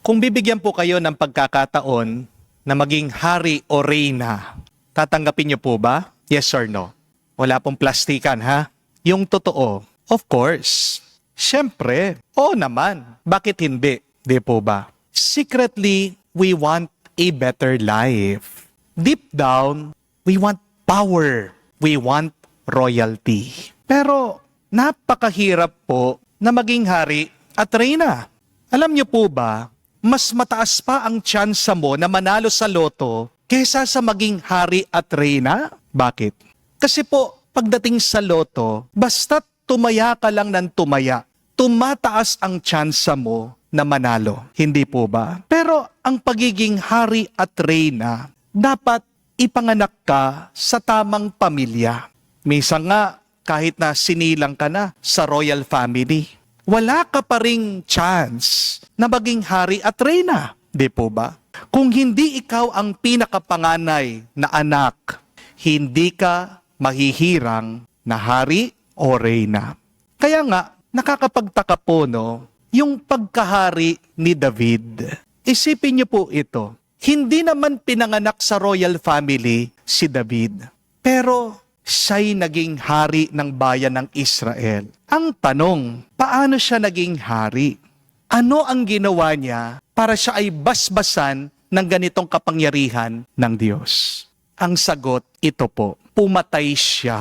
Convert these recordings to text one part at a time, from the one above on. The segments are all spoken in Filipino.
Kung bibigyan po kayo ng pagkakataon na maging hari o reyna, tatanggapin niyo po ba? Yes or no? Wala pong plastikan, ha? Yung totoo, of course. Siyempre, oo naman. Bakit hindi? Di po ba? Secretly, we want a better life. Deep down, we want power. We want royalty. Pero napakahirap po na maging hari at reyna. Alam niyo po ba, mas mataas pa ang tsansa mo na manalo sa loto kaysa sa maging hari at reyna? Bakit? Kasi po, pagdating sa loto, basta tumaya ka lang ng tumaya, tumataas ang tsansa mo na manalo. Hindi po ba? Pero ang pagiging hari at reyna, dapat ipanganak ka sa tamang pamilya. Minsan nga, kahit na sinilang ka na sa royal family, wala ka pa ring chance na maging hari at reyna. Di po ba? Kung hindi ikaw ang pinakapanganay na anak, hindi ka mahihirang na hari o reyna. Kaya nga, nakakapagtaka po, no, yung pagkahari ni David. Isipin niyo po ito. Hindi naman pinanganak sa royal family si David. Pero siya'y naging hari ng bayan ng Israel. Ang tanong, paano siya naging hari? Ano ang ginawa niya para siya ay basbasan ng ganitong kapangyarihan ng Diyos? Ang sagot, ito po, pumatay siya.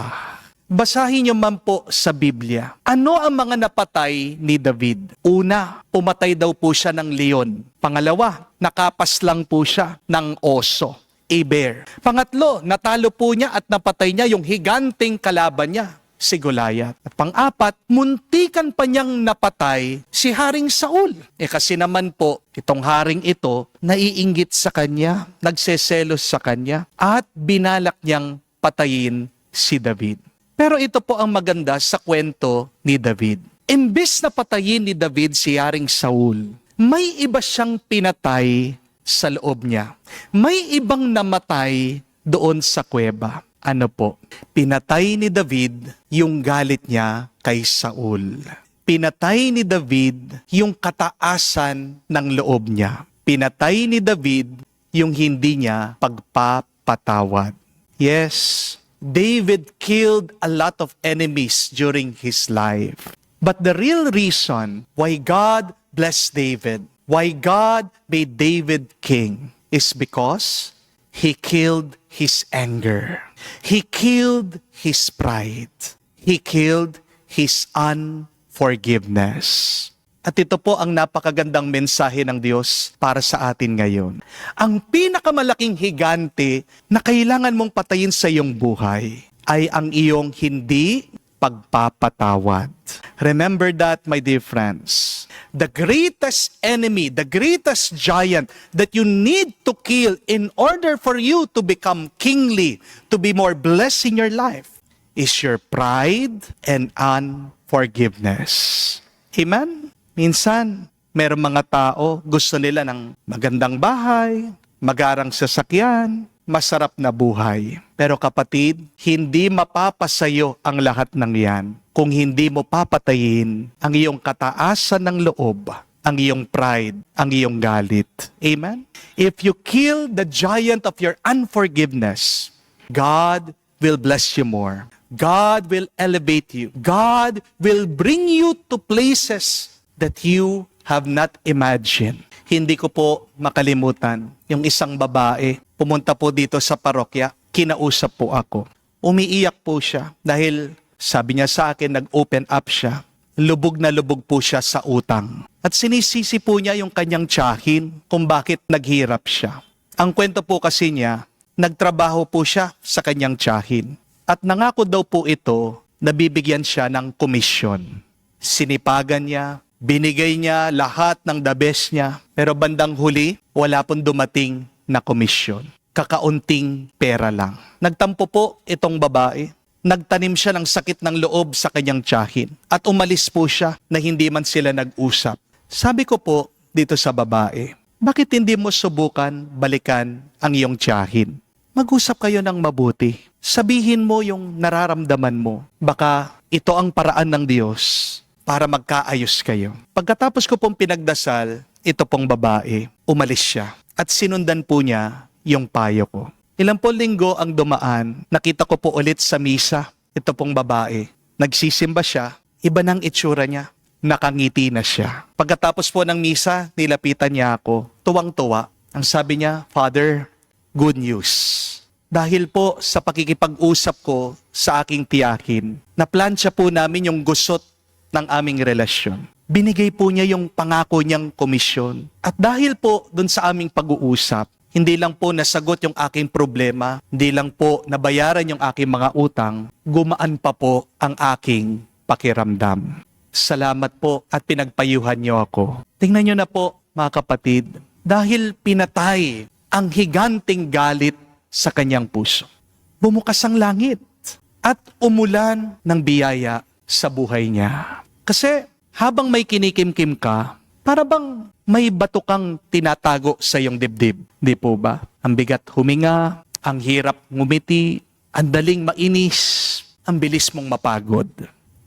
Basahin niyo man po sa Biblia. Ano ang mga napatay ni David? Una, pumatay daw po siya ng leon. Pangalawa, nakapas lang po siya ng oso. A bear. Pangatlo, natalo po niya at napatay niya yung higanting kalaban niya, si Goliath. At pang-apat, muntikan pa niyang napatay si Haring Saul. Kasi naman po, itong haring ito, naiinggit sa kanya, nagseselos sa kanya, at binalak niyang patayin si David. Pero ito po ang maganda sa kwento ni David. Imbes na patayin ni David si Haring Saul, may iba siyang pinatay sa loob niya. May ibang namatay doon sa kuweba. Ano po? Pinatay ni David yung galit niya kay Saul. Pinatay ni David yung kataasan ng loob niya. Pinatay ni David yung hindi niya pagpapatawad. Yes, David killed a lot of enemies during his life. But the real reason why God blessed David, why God made David king, is because he killed his anger. He killed his pride. He killed his unforgiveness. At ito po ang napakagandang mensahe ng Diyos para sa atin ngayon. Ang pinakamalaking higante na kailangan mong patayin sa iyong buhay ay ang iyong hindi pagpapatawad. Remember that, my dear friends. The greatest enemy, the greatest giant that you need to kill in order for you to become kingly, to be more blessed in your life, is your pride and unforgiveness. Amen? Minsan, merong mga tao, gusto nila ng magandang bahay, magarang sasakyan, masarap na buhay. Pero kapatid, hindi mapapasayo ang lahat ng yan kung hindi mo papatayin ang iyong kataasan ng loob, ang iyong pride, ang iyong galit. Amen? If you kill the giant of your unforgiveness, God will bless you more. God will elevate you. God will bring you to places that you have not imagined. Hindi ko po makalimutan yung isang babae, pumunta po dito sa parokya, kinausap po ako. Umiiyak po siya dahil sabi niya sa akin, nag-open up siya. Lubog na lubog po siya sa utang. At sinisisi po niya yung kanyang tiyahin kung bakit naghirap siya. Ang kwento po kasi niya, nagtrabaho po siya sa kanyang tiyahin. At nangako daw po ito, nabibigyan siya ng komisyon. Sinipagan niya, binigay niya lahat ng the best niya, pero bandang huli, wala pong dumating na komisyon. Kakaunting pera lang. Nagtampo po itong babae. Nagtanim siya ng sakit ng loob sa kanyang tiyahin. At umalis po siya na hindi man sila nag-usap. Sabi ko po dito sa babae, bakit hindi mo subukan balikan ang iyong tiyahin? Mag-usap kayo ng mabuti. Sabihin mo yung nararamdaman mo. Baka ito ang paraan ng Diyos para magkaayos kayo. Pagkatapos ko pong pinagdasal, ito pong babae, umalis siya. At sinundan po niya yung payo ko. Ilang po linggo ang dumaan, nakita ko po ulit sa misa, ito pong babae. Nagsisimba siya, iba ng itsura niya. Nakangiti na siya. Pagkatapos po ng misa, nilapitan niya ako. Tuwang-tuwa. Ang sabi niya, Father, good news. Dahil po sa pakikipag-usap ko sa aking tiyakin, naplansya po namin yung gusot ng aming relasyon. Binigay po niya yung pangako niyang komisyon. At dahil po dun sa aming pag-uusap, hindi lang po nasagot yung aking problema, hindi lang po nabayaran yung aking mga utang, gumaan pa po ang aking pakiramdam. Salamat po at pinagpayuhan niyo ako. Tingnan niyo na po, mga kapatid, dahil pinatay ang higanting galit sa kanyang puso. Bumukas ang langit at umulan ng biyaya sa buhay niya. Kasi habang may kinikimkim ka, para bang may bato kang tinatago sa iyong dibdib. Di po ba? Ang bigat huminga, ang hirap ngumiti, ang daling mainis, ang bilis mong mapagod.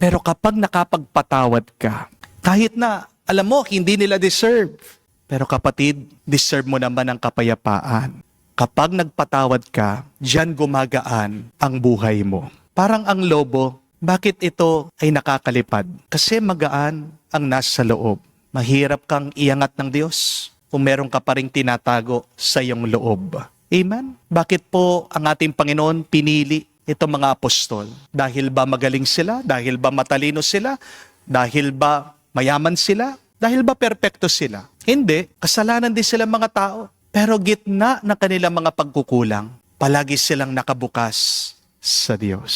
Pero kapag nakapagpatawad ka, kahit na alam mo, hindi nila deserve. Pero kapatid, deserve mo naman ang kapayapaan. Kapag nagpatawad ka, diyan gumagaan ang buhay mo. Parang ang lobo, bakit ito ay nakakalipad? Kasi magaan ang nasa loob. Mahirap kang iangat ng Diyos kung meron ka pa ring tinatago sa iyong loob. Amen? Bakit po ang ating Panginoon pinili itong mga apostol? Dahil ba magaling sila? Dahil ba matalino sila? Dahil ba mayaman sila? Dahil ba perpekto sila? Hindi. Kasalanan din sila mga tao. Pero gitna ng kanilang mga pagkukulang, palagi silang nakabukas sa Diyos.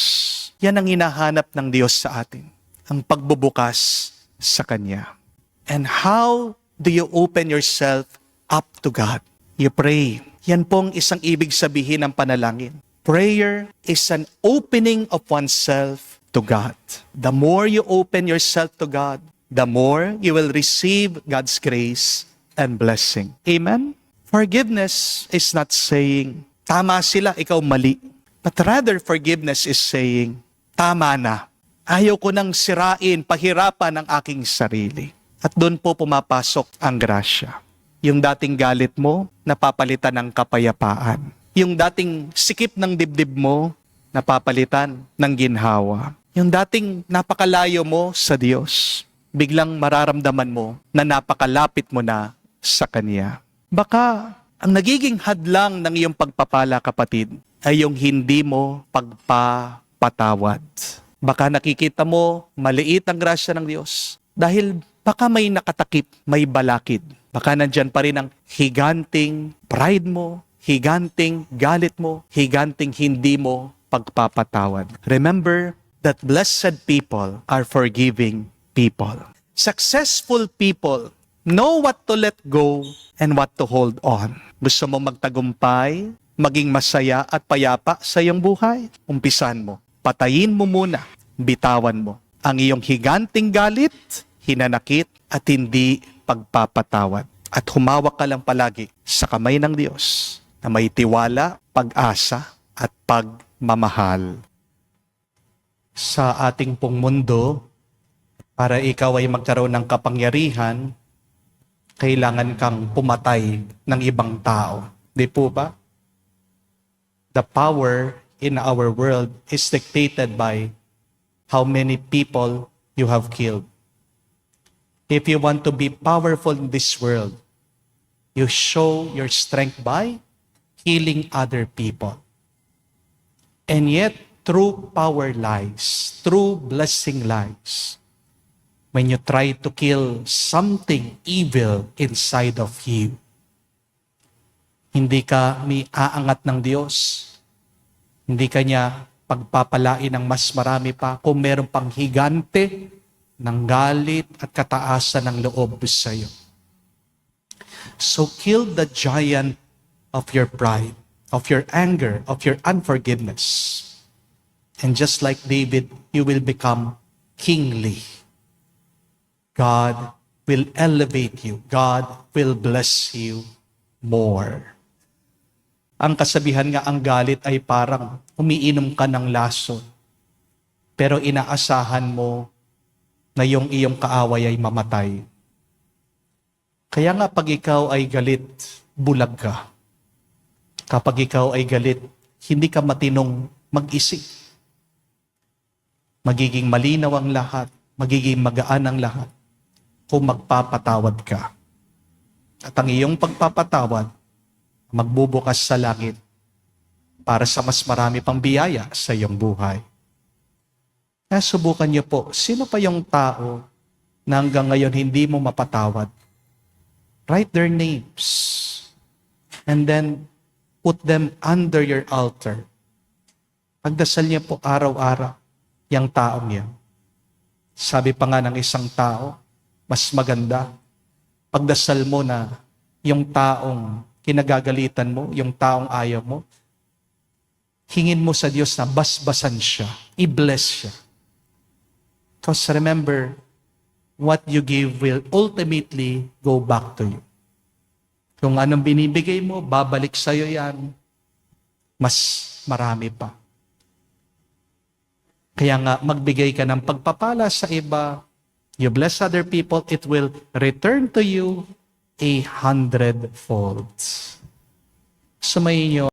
Yan ang hinahanap ng Diyos sa atin. Ang pagbubukas sa Kanya. And how do you open yourself up to God? You pray. Yan pong isang ibig sabihin ng panalangin. Prayer is an opening of oneself to God. The more you open yourself to God, the more you will receive God's grace and blessing. Amen? Forgiveness is not saying, tama sila, ikaw mali. But rather, forgiveness is saying, tama na. Ayaw ko nang sirain, pahirapan ang aking sarili. At doon po pumapasok ang grasya. Yung dating galit mo, napapalitan ng kapayapaan. Yung dating sikip ng dibdib mo, napapalitan ng ginhawa. Yung dating napakalayo mo sa Diyos, biglang mararamdaman mo na napakalapit mo na sa Kanya. Baka ang nagiging hadlang ng iyong pagpapala, kapatid, ay yung hindi mo pagpapatawad. Baka nakikita mo maliit ang grasya ng Diyos dahil baka may nakatakip, may balakid. Baka nandyan pa rin ang higanting pride mo, higanting galit mo, higanting hindi mo pagpapatawad. Remember that blessed people are forgiving people. Successful people know what to let go and what to hold on. Gusto mo magtagumpay, maging masaya at payapa sa iyong buhay? Umpisan mo. Patayin mo muna. Bitawan mo ang iyong higanting galit, hinanakit at hindi pagpapatawad. At humawak ka lang palagi sa kamay ng Diyos na may tiwala, pag-asa at pagmamahal. Sa ating pong mundo, para ikaw ay magkaroon ng kapangyarihan, kailangan kang pumatay ng ibang tao. Di po ba? The power in our world is dictated by how many people you have killed. If you want to be powerful in this world, you show your strength by healing other people. And yet, true power lies, true blessing lies when you try to kill something evil inside of you. Hindi ka may aangat ng Diyos. Hindi ka niya pagpapalain ng mas marami pa kung meron pang higante ng galit at kataasan ng loob sa iyo. So kill the giant of your pride, of your anger, of your unforgiveness. And just like David, you will become kingly. God will elevate you. God will bless you more. Ang kasabihan nga, ang galit ay parang umiinom ka ng lason. Pero inaasahan mo na yung iyong kaaway ay mamatay. Kaya nga pag ikaw ay galit, bulag ka. Kapag ikaw ay galit, hindi ka matinong mag-isip. Magiging malinaw ang lahat, magiging magaan ang lahat kung magpapatawad ka. At ang iyong pagpapatawad, magbubukas sa langit para sa mas marami pang biyaya sa iyong buhay. Kaya subukan niyo po, sino pa yung tao na hanggang ngayon hindi mo mapatawad? Write their names and then put them under your altar. Pagdasal niyo po araw-araw yung taong yan. Sabi pa nga ng isang tao, mas maganda pagdasal mo na yung taong kinagagalitan mo, yung taong ayaw mo, hingin mo sa Diyos na basbasan siya, i-bless siya. Because remember, what you give will ultimately go back to you. Kung anong binibigay mo, babalik sa'yo yan, mas marami pa. Kaya nga, magbigay ka ng pagpapala sa iba, you bless other people, it will return to you 100-fold. Sumayin niyo